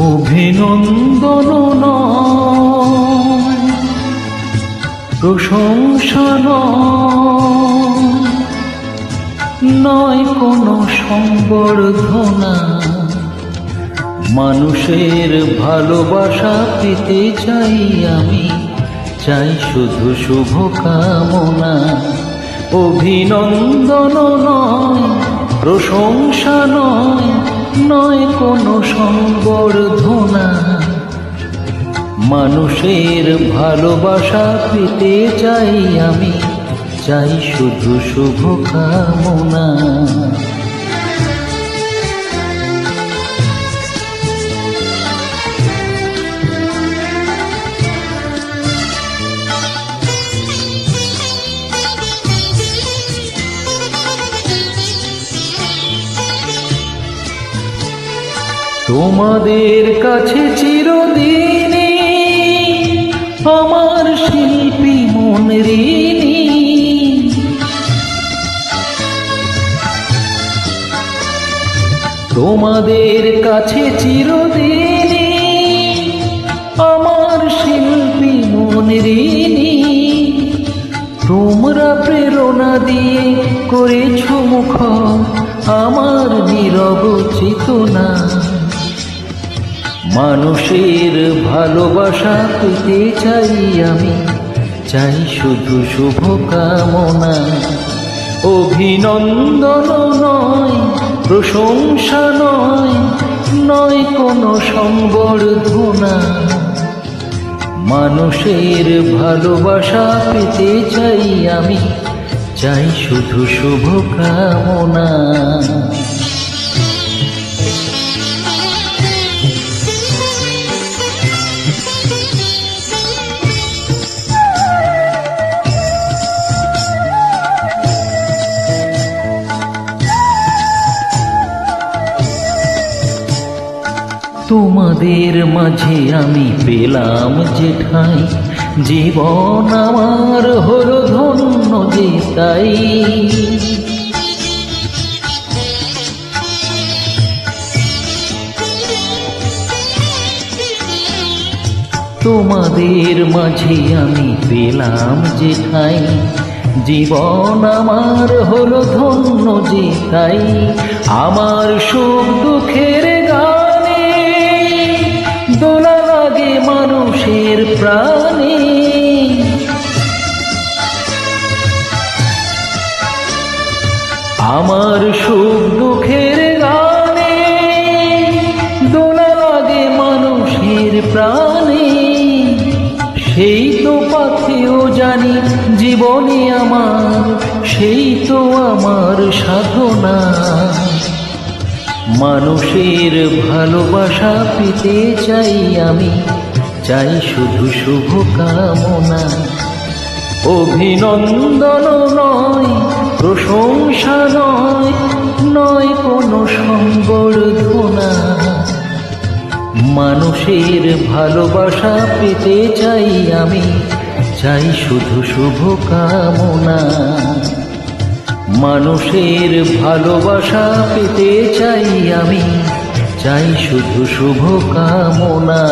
অভিনন্দন নয়, প্রশংসা নয় কোনো সংবর্ধনা। মানুষের ভালোবাসা পেতে চাই আমি, চাই শুধু শুভকামনা। অভিনন্দন নয়, প্রশংসা নয় কোনো সংবর্ধনা। মানুষের ভালোবাসা পেতে চাই আমি, চাই শুধু শুভকামনা। তোমাদের কাছে চিরদিনই আমার শিল্পী মন ঋণী। তোমাদের কাছে চিরদিনই আমার শিল্পী মন ঋণী। তোমরা প্রেরণা দিয়ে করেছ মুখর আমার নীরব চেতনা। মানুষের ভালোবাসা পেতে চাই আমি, চাই শুধু শুভকামনা। অভিনন্দন নয়, প্রশংসা নয় কোনো সংবর্ধনা। মানুষের ভালোবাসা পেতে চাই আমি, চাই শুধু শুভকামনা। তোমাদের মাঝে আমি পেলাম যে ঠাঁই, জীবন আমার হলো ধন্য যে তাই। তোমাদের মাঝে আমি পেলাম যে ঠাঁই, জীবন আমার হলো ধন্য যে তাই। আমার সুখ দুঃখের গানে দোলা লাগে মানুষের প্রাণে। আমার সুখ দুঃখের গানে দোলা লাগে মানুষের প্রাণে। সেই তো পাথেও জানি জীবনে আমার, সেই তো আমার সাধনা। মানুষের ভালোবাসা পেতে চাই আমি, চাই শুধু শুভকামনা। অভিনন্দন নয়, প্রশংসা নয় কোনো সংবর্ধনা। মানুষের ভালোবাসা পেতে চাই আমি, চাই শুধু শুভকামনা। মানুষের ভালোবাসা পেতে চাই আমি, চাই শুধু শুভকামনা।